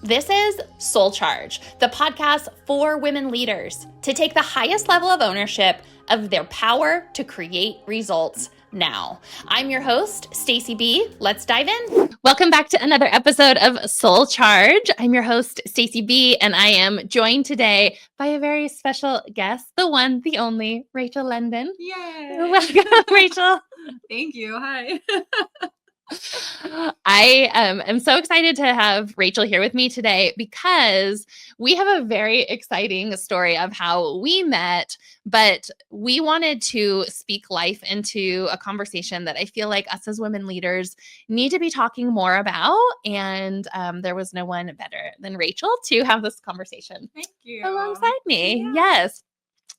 This is SoulCharge, the podcast for women leaders to take the highest level of ownership of their power to create results now. I'm your host, Stacy B. Let's dive in. Welcome back to another episode of SoulCharge. I'm your host, Stacy B, and I am joined today by a very special guest, the one, the only, Rachel London. Yay! Welcome, Rachel. Thank you. Hi. I am so excited to have Rachel here with me today because we have a very exciting story of how we met, but we wanted to speak life into a conversation that I feel like us as women leaders need to be talking more about. And there was no one better than Rachel to have this conversation Thank you. alongside me. Yeah. Yes.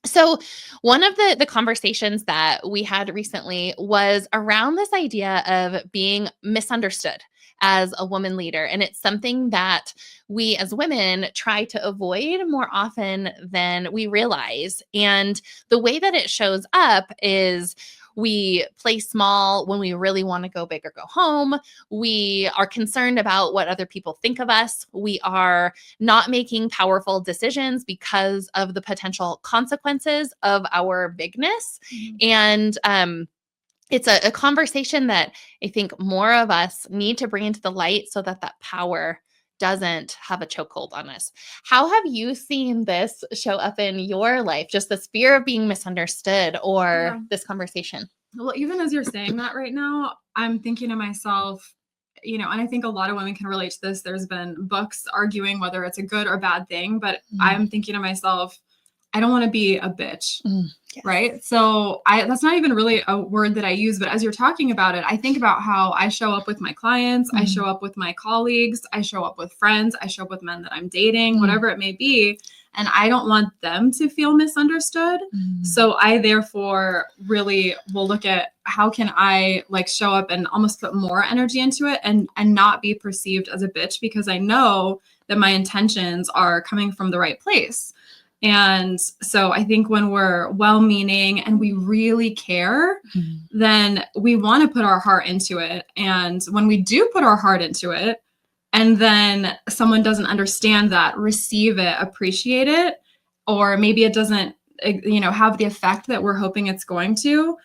So one of the conversations that we had recently was around this idea of being misunderstood as a woman leader. And it's something that we as women try to avoid more often than we realize. And the way that it shows up is we play small when we really want to go big or go home. We are concerned about what other people think of us. We are not making powerful decisions because of the potential consequences of our bigness. And it's a conversation that I think more of us need to bring into the light so that that power doesn't have a chokehold on us. How have you seen this show up in your life? Just this fear of being misunderstood or this conversation? Well, even as you're saying that right now, I'm thinking to myself, and I think a lot of women can relate to this. There's been books arguing whether it's a good or bad thing, but I'm thinking to myself, I don't want to be a bitch. Yes. Right. So that's not even really a word that I use, but as you're talking about it, I think about how I show up with my clients, I show up with my colleagues, I show up with friends, I show up with men that I'm dating, whatever it may be. And I don't want them to feel misunderstood. So I therefore really will look at how can I show up and almost put more energy into it and not be perceived as a bitch, because I know that my intentions are coming from the right place. And so I think when we're well-meaning and we really care, then we want to put our heart into it. And when we do put our heart into it, and then someone doesn't understand that, receive it, appreciate it, or maybe it doesn't, have the effect that we're hoping it's going to.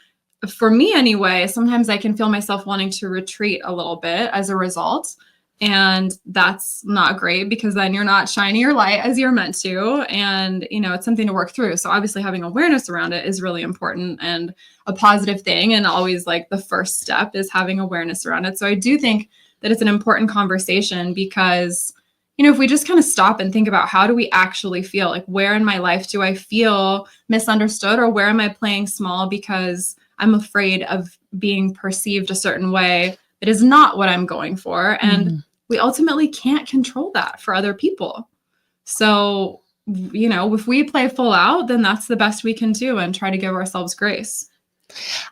For me anyway, sometimes I can feel myself wanting to retreat a little bit as a result. And that's not great, because then you're not shining your light as you're meant to. And, it's something to work through. So obviously having awareness around it is really important and a positive thing. And always the first step is having awareness around it. So I do think that it's an important conversation, because, if we just kind of stop and think about how do we actually feel, where in my life do I feel misunderstood, or where am I playing small because I'm afraid of being perceived a certain way that is not what I'm going for. And we ultimately can't control that for other people. So, if we play full out, then that's the best we can do and try to give ourselves grace.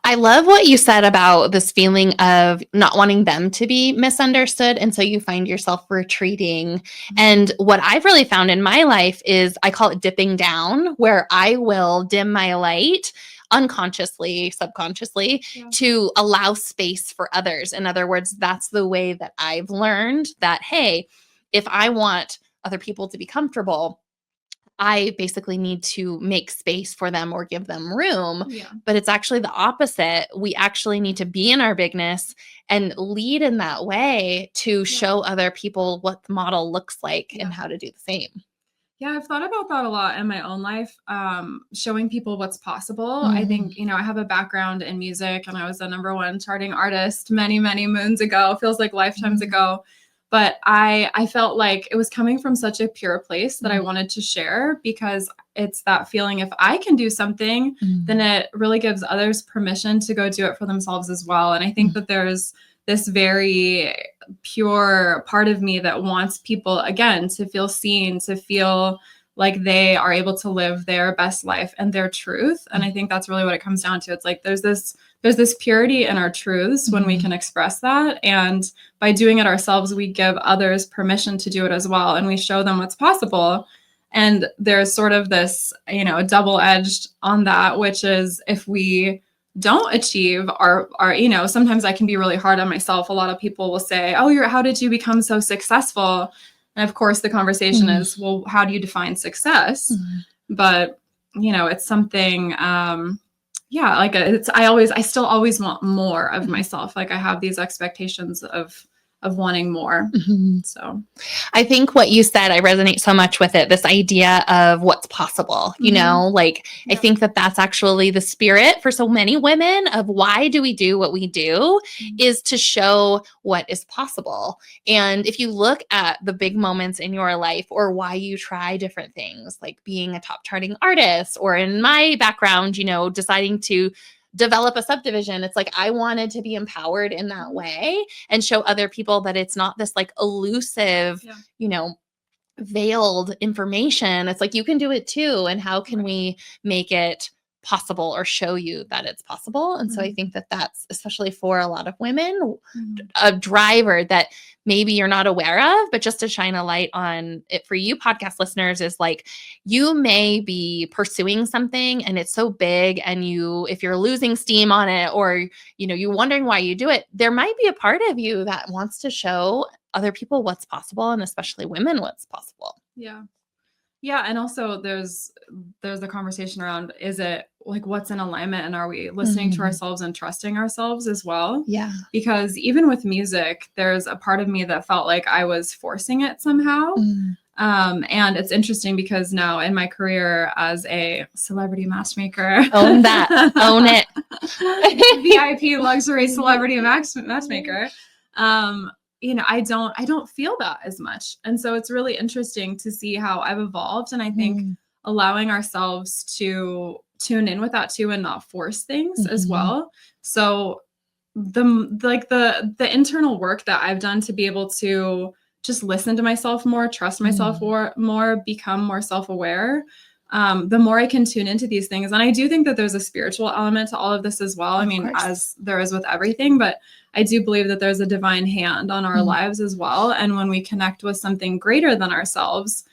I love what you said about this feeling of not wanting them to be misunderstood. And so you find yourself retreating. And what I've really found in my life is I call it dipping down, where I will dim my light unconsciously, subconsciously, to allow space for others. In other words, that's the way that I've learned that, hey, if I want other people to be comfortable, I basically need to make space for them or give them room. But it's actually the opposite. We actually need to be in our bigness and lead in that way to show other people what the model looks like and how to do the same. Yeah, I've thought about that a lot in my own life, showing people what's possible. I think, I have a background in music, and I was the #1 charting artist many, many moons ago. Feels like lifetimes ago. But I felt like it was coming from such a pure place that I wanted to share, because it's that feeling, if I can do something, then it really gives others permission to go do it for themselves as well. And I think that there's this very pure part of me that wants people, again, to feel seen, to feel like they are able to live their best life and their truth. And I think that's really what it comes down to. It's there's this purity in our truths when we can express that. And by doing it ourselves, we give others permission to do it as well. And we show them what's possible. And there's sort of this, double-edged on that, which is if we don't achieve our, sometimes I can be really hard on myself. A lot of people will say, oh, how did you become so successful? And of course the conversation is, well, how do you define success? But it's something, like I still always want more of myself. Like I have these expectations of wanting more. So I think what you said, I resonate so much with it. This idea of what's possible, I think that that's actually the spirit for so many women of why do we do what we do is to show what is possible. And if you look at the big moments in your life or why you try different things, like being a top charting artist, or in my background, deciding to develop a subdivision, it's like I wanted to be empowered in that way and show other people that it's not this like elusive, veiled information. It's like you can do it too. And how can we make it possible or show you that it's possible? And so I think that that's, especially for a lot of women, a driver that maybe you're not aware of, but just to shine a light on it for you podcast listeners is like, you may be pursuing something and it's so big and if you're losing steam on it, or, you're wondering why you do it, there might be a part of you that wants to show other people what's possible, and especially women what's possible. Yeah. Yeah. And also there's the conversation around, is it like what's in alignment, and are we listening to ourselves and trusting ourselves as well? Yeah. Because even with music, there's a part of me that felt like I was forcing it somehow. And it's interesting because now in my career as a celebrity matchmaker, own that, own it, VIP luxury celebrity matchmaker, I don't feel that as much. And so it's really interesting to see how I've evolved. And I think allowing ourselves to tune in with that too and not force things as well. So the internal work that I've done to be able to just listen to myself more, trust myself more, become more self-aware, the more I can tune into these things. And I do think that there's a spiritual element to all of this as well. I mean, as there is with everything, but I do believe that there's a divine hand on our lives as well. And when we connect with something greater than ourselves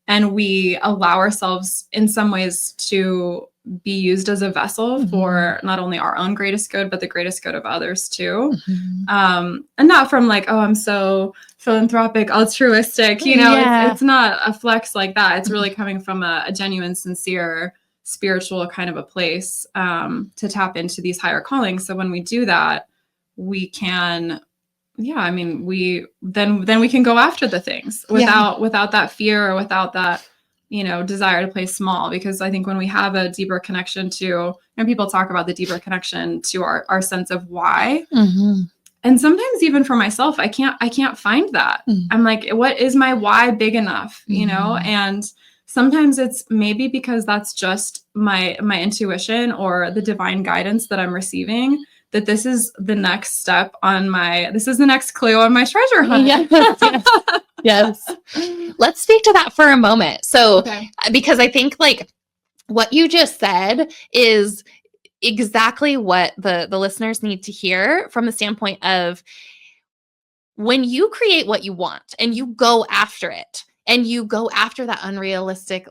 and we allow ourselves in some ways to be used as a vessel for not only our own greatest good, but the greatest good of others too. And not from like, oh, I'm so philanthropic, altruistic, it's not a flex like that. It's really coming from a genuine, sincere, spiritual kind of a place to tap into these higher callings. So when we do that, we can, then we can go after the things without that fear or without that, desire to play small. Because I think when we have a deeper connection to, people talk about the deeper connection to our sense of why. And sometimes even for myself, I can't find that. I'm like, what is my why big enough, and sometimes it's maybe because that's just my intuition or the divine guidance that I'm receiving, that this is the next step this is the next clue on my treasure hunt. Yes. Let's speak to that for a moment. So, because I think like what you just said is exactly what the listeners need to hear, from the standpoint of when you create what you want and you go after it and you go after that unrealistic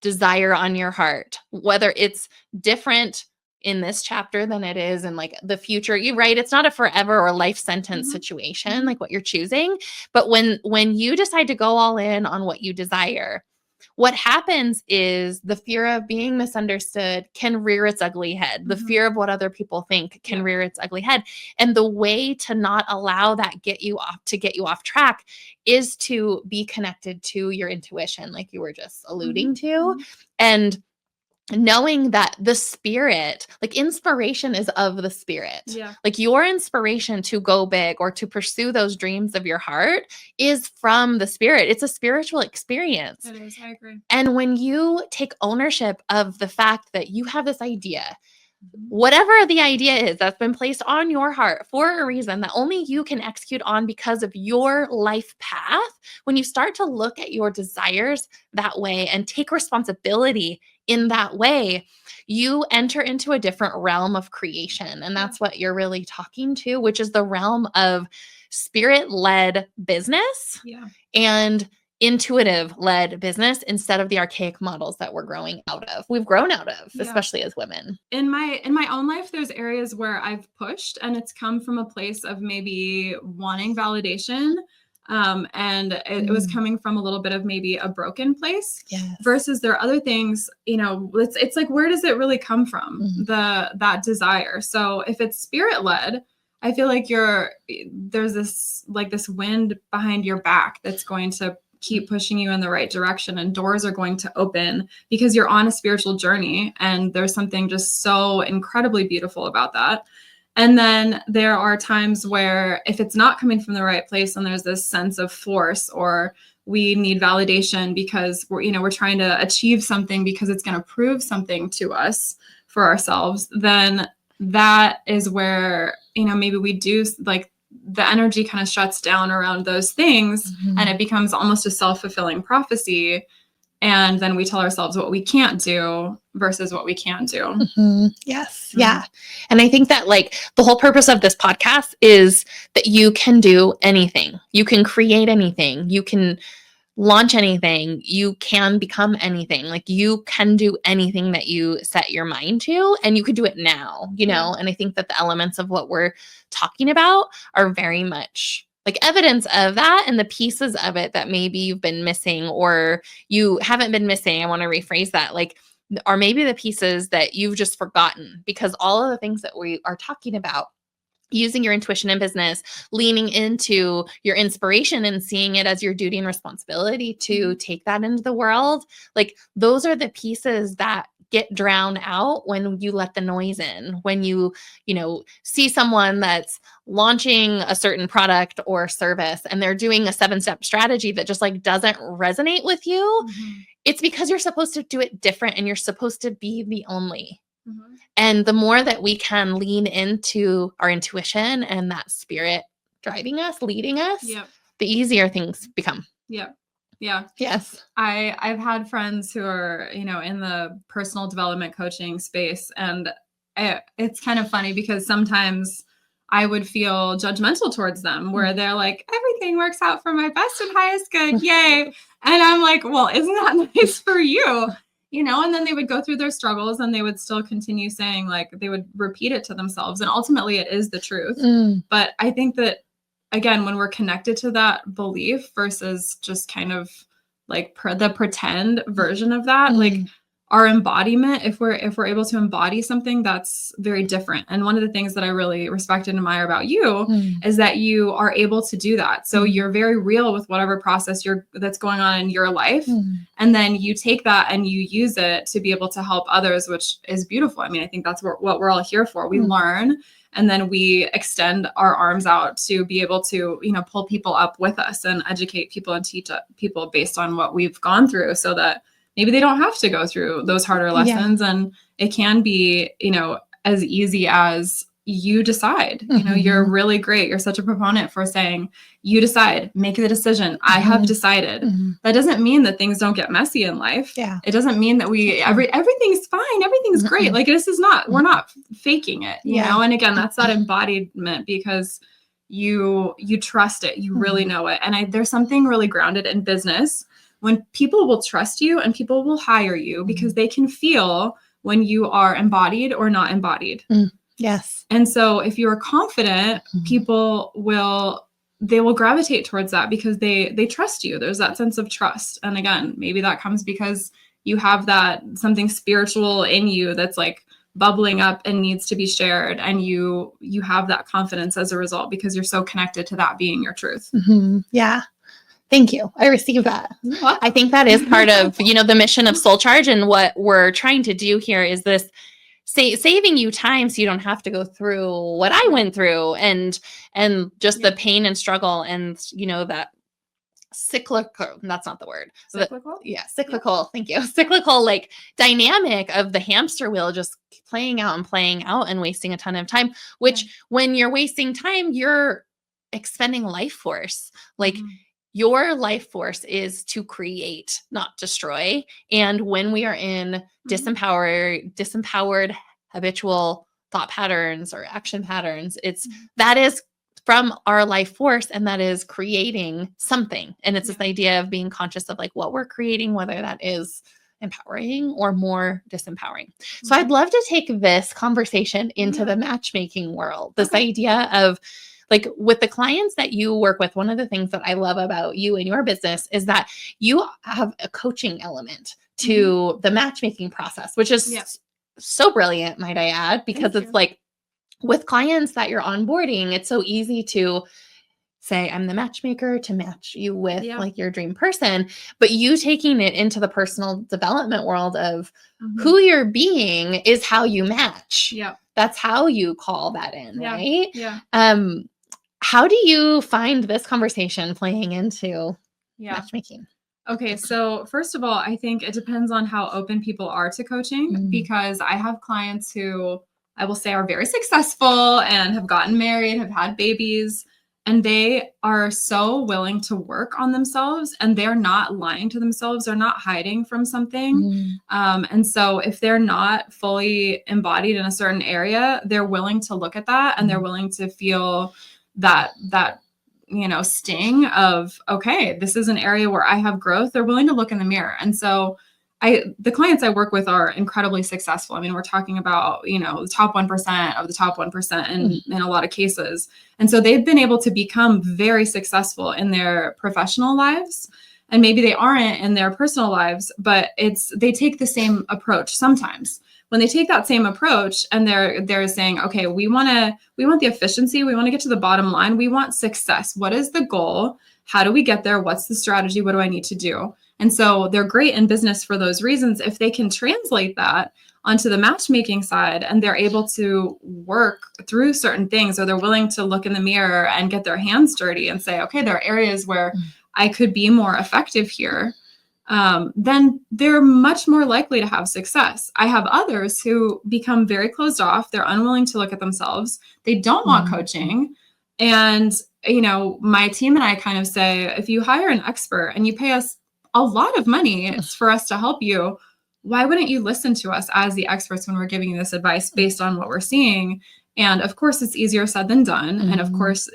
desire on your heart, whether it's different in this chapter than it is in like the future, you're right, it's not a forever or life sentence situation, like what you're choosing. But when you decide to go all in on what you desire, what happens is the fear of being misunderstood can rear its ugly head. The fear of what other people think can rear its ugly head. And the way to not allow that get you off track is to be connected to your intuition, like you were just alluding to. And knowing that the spirit, like inspiration is of the spirit. Like your inspiration to go big or to pursue those dreams of your heart is from the spirit. It's a spiritual experience. It is, I agree. And when you take ownership of the fact that you have this idea, whatever the idea is that's been placed on your heart for a reason that only you can execute on because of your life path, when you start to look at your desires that way and take responsibility in that way, you enter into a different realm of creation. And that's what you're really talking to, which is the realm of spirit-led business and intuitive-led business instead of the archaic models that we're growing out of. We've grown out of, especially as women. In my own life, there's areas where I've pushed and it's come from a place of maybe wanting validation. And it was coming from a little bit of maybe a broken place. Yes. Versus there are other things, it's like, where does it really come from? That desire. So if it's spirit led, I feel like there's this wind behind your back that's going to keep pushing you in the right direction, and doors are going to open because you're on a spiritual journey. And there's something just so incredibly beautiful about that. And then there are times where if it's not coming from the right place and there's this sense of force, or we need validation because we're trying to achieve something because it's going to prove something to us for ourselves, then that is where, maybe we do, like, the energy kind of shuts down around those things, and it becomes almost a self-fulfilling prophecy. And then we tell ourselves what we can't do versus what we can do. Yes. Yeah. And I think that, like, the whole purpose of this podcast is that you can do anything. You can create anything. You can launch anything. You can become anything. Like, you can do anything that you set your mind to, and you could do it now, And I think that the elements of what we're talking about are very much like evidence of that, and the pieces of it that maybe you've been missing or you haven't been missing. I want to rephrase that. Like, are maybe the pieces that you've just forgotten, because all of the things that we are talking about, using your intuition in business, leaning into your inspiration and seeing it as your duty and responsibility to take that into the world. Like, those are the pieces that get drowned out when you let the noise in, when you see someone that's launching a certain product or service and they're doing a 7-step strategy that just like doesn't resonate with you. It's because you're supposed to do it different, and you're supposed to be the only. And the more that we can lean into our intuition and that spirit driving us, leading us, the easier things become. Yeah. Yes. I've had friends who are, in the personal development coaching space. And it's kind of funny because sometimes I would feel judgmental towards them, where they're like, everything works out for my best and highest good. Yay. And I'm like, well, isn't that nice for you? And then they would go through their struggles, and they would still continue saying, like, they would repeat it to themselves. And ultimately it is the truth. But I think that, again, when we're connected to that belief versus just kind of like the pretend version of that, like our embodiment, if we're able to embody something, that's very different. And one of the things that I really respect and admire about you is that you are able to do that. So you're very real with whatever process that's going on in your life. And then you take that and you use it to be able to help others, which is beautiful. I mean, I think that's what we're all here for. We learn, and then we extend our arms out to be able to, pull people up with us and educate people and teach people based on what we've gone through, so that maybe they don't have to go through those harder lessons. And it can be, as easy as you decide, you're really great. You're such a proponent for saying, you decide, make the decision. I have decided. That doesn't mean that things don't get messy in life. It doesn't mean that everything's fine. Everything's great. Like, this is not, we're not faking it, And again, that's that embodiment, because you trust it. You really know it. And there's something really grounded in business when people will trust you and people will hire you because they can feel when you are embodied or not embodied. Yes. And so if you're confident, people will gravitate towards that because they trust you. There's that sense of trust. And again, maybe that comes because you have that something spiritual in you that's like bubbling up and needs to be shared. And you have that confidence as a result because you're so connected to that being your truth. Yeah. Thank you. I received that. I think that is part of, the mission of SoulCharge, and what we're trying to do here is this saving you time so you don't have to go through what I went through and just the pain and struggle and, that cyclical, that's not the word. Cyclical? Cyclical. Thank you. Cyclical, like, dynamic of the hamster wheel just playing out and wasting a ton of time, which when you're wasting time, you're expending life force. Like, your life force is to create, not destroy. And when we are in disempowered habitual thought patterns or action patterns, that is from our life force, and that is creating something. And it's this idea of being conscious of like what we're creating, whether that is empowering or more disempowering. So I'd love to take this conversation into the matchmaking world, this idea of like with the clients that you work with, one of the things that I love about you and your business is that you have a coaching element to the matchmaking process, which is so brilliant, might I add, because it's like with clients that you're onboarding, it's so easy to say, I'm the matchmaker to match you with like your dream person, but you taking it into the personal development world of who you're being is how you match. Yeah. That's how you call that in, right? Yeah. How do you find this conversation playing into matchmaking? Okay, so first of all, I think it depends on how open people are to coaching, because I have clients who I will say are very successful and have gotten married, have had babies, and they are so willing to work on themselves, and they're not lying to themselves. They're not hiding from something. And so if they're not fully embodied in a certain area, they're willing to look at that, and they're willing to feel that sting of, okay, this is an area where I have growth. They're willing to look in the mirror. And so the clients I work with are incredibly successful. I mean, we're talking about, the top 1% of the top 1% in a lot of cases. And so they've been able to become very successful in their professional lives. And maybe they aren't in their personal lives, but they take the same approach sometimes. When they take that same approach and they're saying, okay, we want the efficiency, we want to get to the bottom line, we want success. What is the goal? How do we get there? What's the strategy? What do I need to do? And so they're great in business for those reasons. If they can translate that onto the matchmaking side and they're able to work through certain things, or they're willing to look in the mirror and get their hands dirty and say, okay, there are areas where I could be more effective here, then they're much more likely to have success. I have others who become very closed off. They're unwilling to look at themselves. They don't want coaching. And, my team and I kind of say, if you hire an expert and you pay us a lot of money for us to help you, why wouldn't you listen to us as the experts when we're giving you this advice based on what we're seeing? And of course, it's easier said than done. And of course,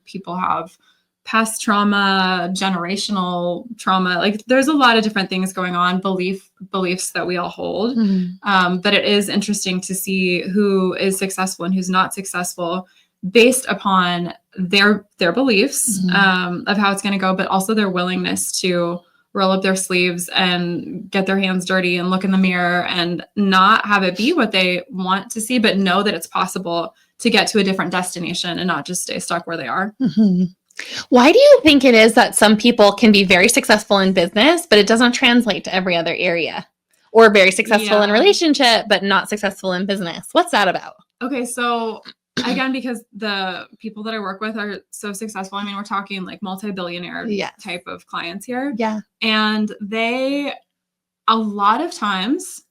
people have past trauma, generational trauma. Like there's a lot of different things going on, beliefs that we all hold. But it is interesting to see who is successful and who's not successful based upon their beliefs of how it's going to go, but also their willingness to roll up their sleeves and get their hands dirty and look in the mirror and not have it be what they want to see, but know that it's possible to get to a different destination and not just stay stuck where they are. Why do you think it is that some people can be very successful in business, but it doesn't translate to every other area? Or very successful in relationship, but not successful in business? What's that about? Okay, so again, because the people that I work with are so successful. I mean, we're talking like multi-billionaire type of clients here. Yeah. And a lot of times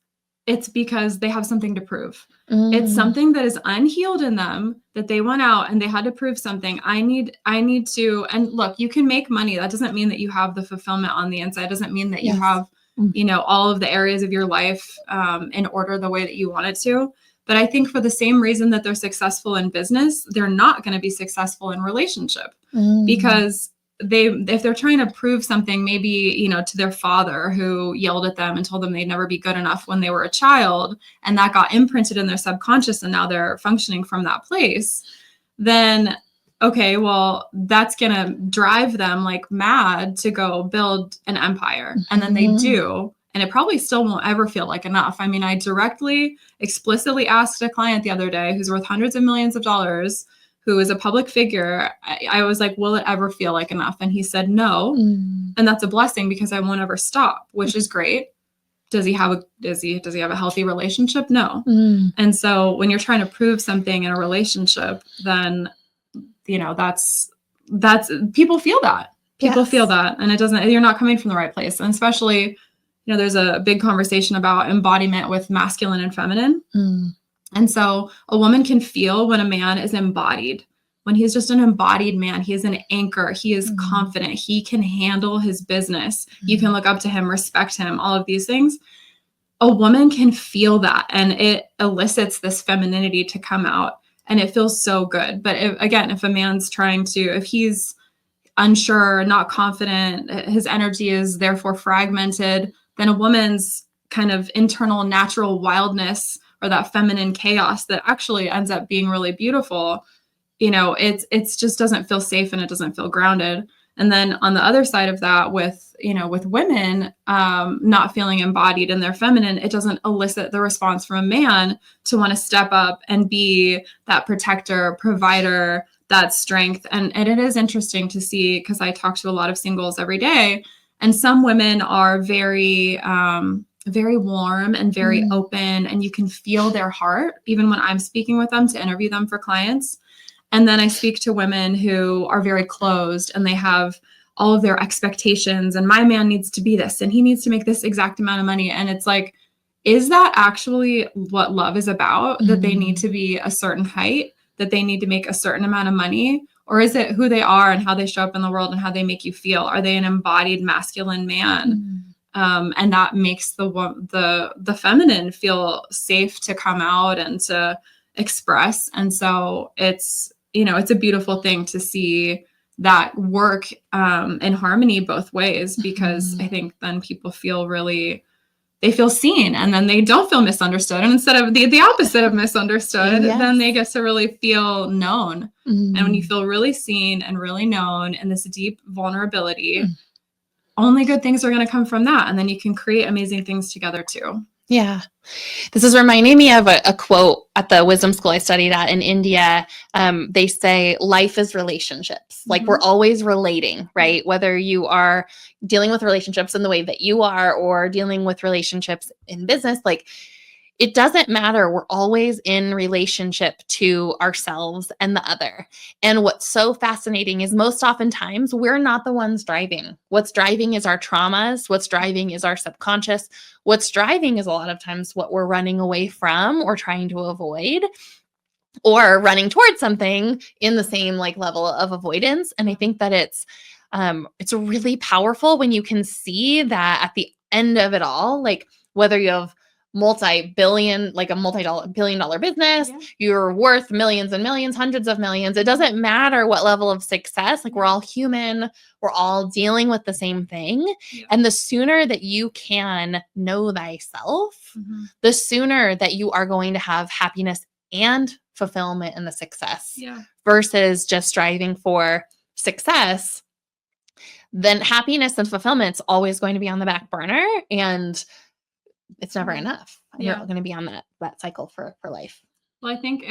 it's because they have something to prove. It's something that is unhealed in them that they went out and they had to prove something. I need to, and look, you can make money. That doesn't mean that you have the fulfillment on the inside. It doesn't mean that you have, all of the areas of your life in order the way that you want it to. But I think for the same reason that they're successful in business, they're not going to be successful in relationship because if they're trying to prove something, maybe, to their father who yelled at them and told them they'd never be good enough when they were a child, and that got imprinted in their subconscious and now they're functioning from that place, then, okay, well, that's going to drive them like mad to go build an empire. And then they do. And it probably still won't ever feel like enough. I mean, I explicitly asked a client the other day who's worth hundreds of millions of dollars, who is a public figure. I was like, will it ever feel like enough? And he said, no. And that's a blessing because I won't ever stop, which is great. Does he have a healthy relationship? No. And so when you're trying to prove something in a relationship, then, that's people feel that. People feel that. And you're not coming from the right place. And especially, there's a big conversation about embodiment with masculine and feminine. And so a woman can feel when a man is embodied, when he's just an embodied man. He is an anchor. He is confident. He can handle his business. You can look up to him, respect him, all of these things. A woman can feel that, and it elicits this femininity to come out, and it feels so good. But if a man's if he's unsure, not confident, his energy is therefore fragmented, then a woman's kind of internal natural wildness or that feminine chaos that actually ends up being really beautiful it's just doesn't feel safe and it doesn't feel grounded. And then on the other side of that, with women not feeling embodied in their feminine, it doesn't elicit the response from a man to want to step up and be that protector, provider, that strength. And it is interesting to see, because I talk to a lot of singles every day, and some women are very, very warm and very open, and you can feel their heart even when I'm speaking with them to interview them for clients. And then I speak to women who are very closed, and they have all of their expectations, and my man needs to be this, and he needs to make this exact amount of money. And it's like, is that actually what love is about? That they need to be a certain height, that they need to make a certain amount of money? Or is it who they are and how they show up in the world and how they make you feel? Are they an embodied masculine man? And that makes the feminine feel safe to come out and to express. And so it's a beautiful thing to see that work in harmony both ways, because I think then people they feel seen, and then they don't feel misunderstood. And instead of the opposite of misunderstood, then they get to really feel known. And when you feel really seen and really known in this deep vulnerability, only good things are going to come from that. And then you can create amazing things together too. Yeah. This is reminding me of a quote at the wisdom school I studied at in India. They say life is relationships. Like we're always relating, right? Whether you are dealing with relationships in the way that you are, or dealing with relationships in business, like it doesn't matter. We're always in relationship to ourselves and the other. And what's so fascinating is most oftentimes we're not the ones driving. What's driving is our traumas. What's driving is our subconscious. What's driving is a lot of times what we're running away from or trying to avoid, or running towards something in the same like level of avoidance. And I think that it's really powerful when you can see that at the end of it all, like whether you have multi-billion dollar business, you're worth millions and millions, hundreds of millions. It doesn't matter what level of success, like we're all human, we're all dealing with the same thing. And the sooner that you can know thyself, the sooner that you are going to have happiness and fulfillment in the success versus just striving for success. Then happiness and fulfillment is always going to be on the back burner, and it's never enough. You're going to be on that cycle for life. Well, I think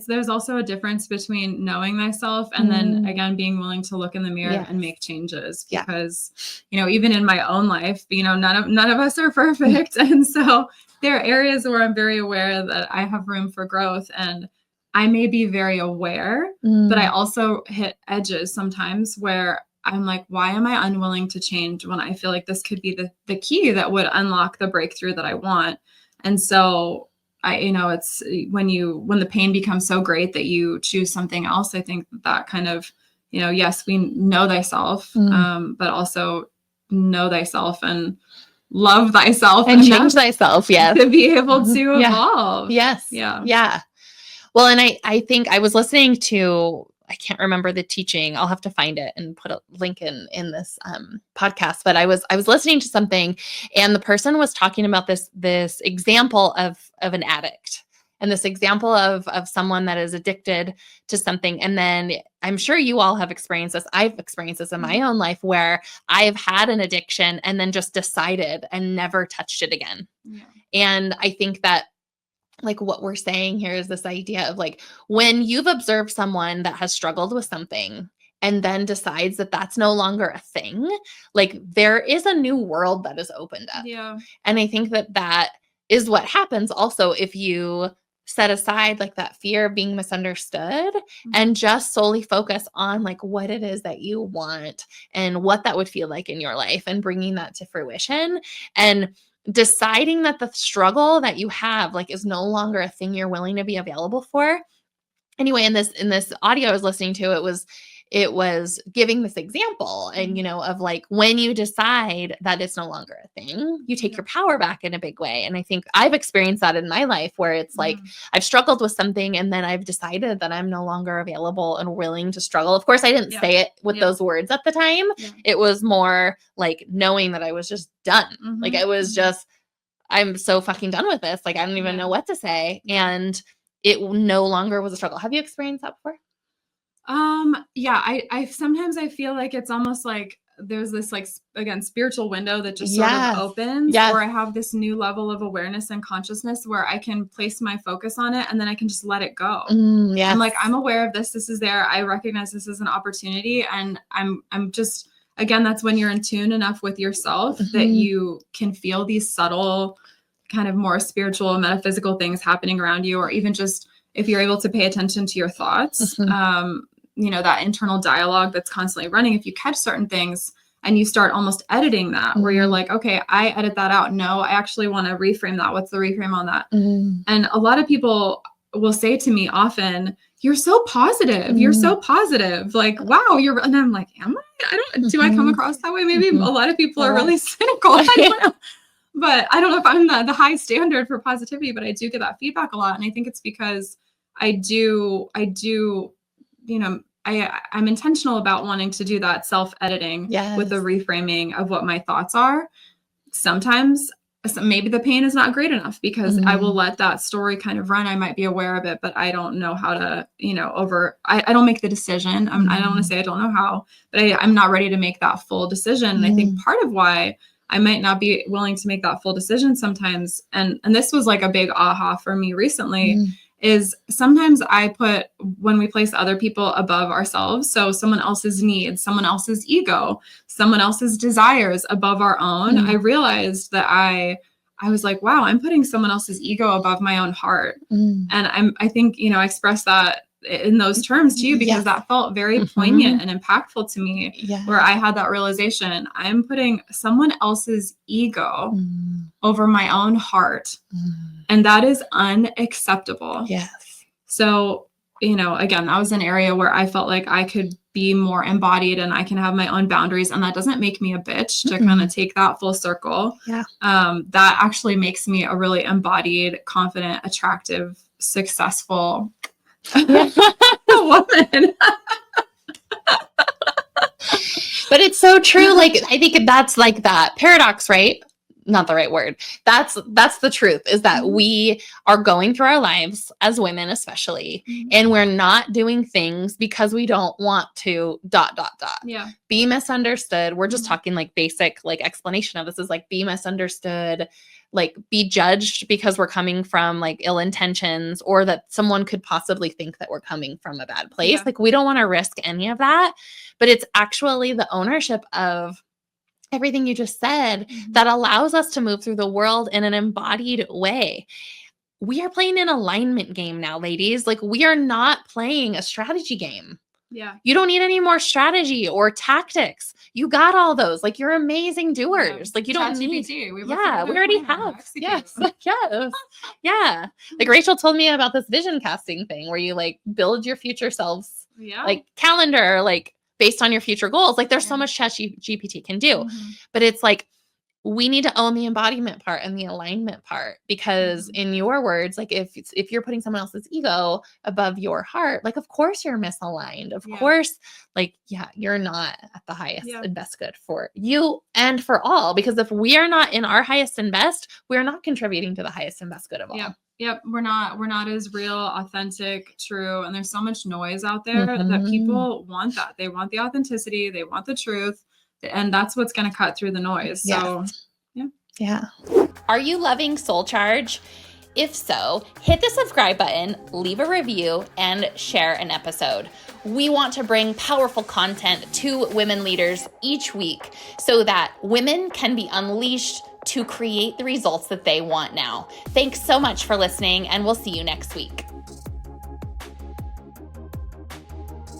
there's also a difference between knowing thyself and then again being willing to look in the mirror and make changes, because even in my own life, none of us are perfect, and so there are areas where I'm very aware that I have room for growth, and I may be very aware, but I also hit edges sometimes where I'm like, why am I unwilling to change when I feel like this could be the key that would unlock the breakthrough that I want? And so it's when the pain becomes so great that you choose something else, I think that kind of, yes, we know thyself, but also know thyself and love thyself and change thyself. Yes. To be able to evolve. Yes. Yeah. Well, and I think I was listening to, I can't remember the teaching. I'll have to find it and put a link in this podcast. But I was listening to something, and the person was talking about this example of an addict, and this example of someone that is addicted to something. And then I'm sure you all have experienced this. I've experienced this in my own life, where I've had an addiction and then just decided and never touched it again. And I think that, like, what we're saying here is this idea of like, when you've observed someone that has struggled with something and then decides that that's no longer a thing, like there is a new world that is opened up. And I think that is what happens also if you set aside like that fear of being misunderstood and just solely focus on like what it is that you want and what that would feel like in your life, and bringing that to fruition, and deciding that the struggle that you have like is no longer a thing you're willing to be available for. Anyway, in this audio I was listening to, it was giving this example, and of like, when you decide that it's no longer a thing, you take your power back in a big way. And I think I've experienced that in my life, where it's like I've struggled with something and then I've decided that I'm no longer available and willing to struggle. Of course, I didn't say it with those words at the time. It was more like knowing that I was just done. Like I was just, I'm so fucking done with this. Like I don't even know what to say. And it no longer was a struggle. Have you experienced that before? Yeah, I sometimes I feel like it's almost like there's this like again spiritual window that just sort of Yes. opens, Yes. or I have this new level of awareness and consciousness where I can place my focus on it and then I can just let it go. Yes. I'm like, I'm aware of this. This is there. I recognize this is an opportunity, and I'm just again, that's when you're in tune enough with yourself that you can feel these subtle, kind of more spiritual, metaphysical things happening around you, or even just if you're able to pay attention to your thoughts, that internal dialogue that's constantly running. If you catch certain things and you start almost editing that, where you're like, okay, I edit that out. No, I actually want to reframe that. What's the reframe on that? And a lot of people will say to me often, you're so positive. You're so positive. Like, wow, and I'm like, am I? Do I come across that way? Maybe a lot of people are really cynical. I don't know. But I don't know if I'm the high standard for positivity, but I do get that feedback a lot. And I think it's because I'm intentional about wanting to do that self-editing with the reframing of what my thoughts are. Sometimes maybe the pain is not great enough because I will let that story kind of run. I might be aware of it, but I don't know how to, I don't make the decision. I don't want to say I don't know how, but I'm not ready to make that full decision. And I think part of why I might not be willing to make that full decision sometimes, and this was like a big aha for me recently, is sometimes when we place other people above ourselves, so someone else's needs, someone else's ego, someone else's desires above our own, I realized that I was like, wow, I'm putting someone else's ego above my own heart. And I think, I expressed that in those terms too, because that felt very poignant and impactful to me, where I had that realization, I'm putting someone else's ego over my own heart. And that is unacceptable. Yes. So, again, that was an area where I felt like I could be more embodied and I can have my own boundaries. And that doesn't make me a bitch, to kind of take that full circle. Yeah. That actually makes me a really embodied, confident, attractive, successful woman. But it's so true. Like, I think that's like that paradox, right? Not the right word. That's the truth, is that we are going through our lives as women, especially, and we're not doing things because we don't want to ... Yeah. Be misunderstood. We're just talking like basic, like explanation of this is like be misunderstood, like be judged because we're coming from like ill intentions, or that someone could possibly think that we're coming from a bad place. Yeah. Like, we don't want to risk any of that, but it's actually the ownership of everything you just said that allows us to move through the world in an embodied way. We are playing an alignment game now, ladies. Like, we are not playing a strategy game. Yeah. You don't need any more strategy or tactics. You got all those. Like, you're amazing doers. Like, you don't need. We already have. Yes. Yes. Yeah. Like, Rachel told me about this vision casting thing where you like build your future selves, like calendar, like based on your future goals. Like, there's so much ChatGPT can do, but it's like, we need to own the embodiment part and the alignment part, because in your words, like if you're putting someone else's ego above your heart, like, of course you're misaligned. Of course, like, you're not at the highest and best good for you and for all, because if we are not in our highest and best, we're not contributing to the highest and best good of all. Yep. We're not as real, authentic, true. And there's so much noise out there that people want that. They want the authenticity. They want the truth. And that's what's going to cut through the noise. So, yeah. Are you loving SoulCharge? If so, hit the subscribe button, leave a review, and share an episode. We want to bring powerful content to women leaders each week so that women can be unleashed to create the results that they want now. Thanks so much for listening, and we'll see you next week.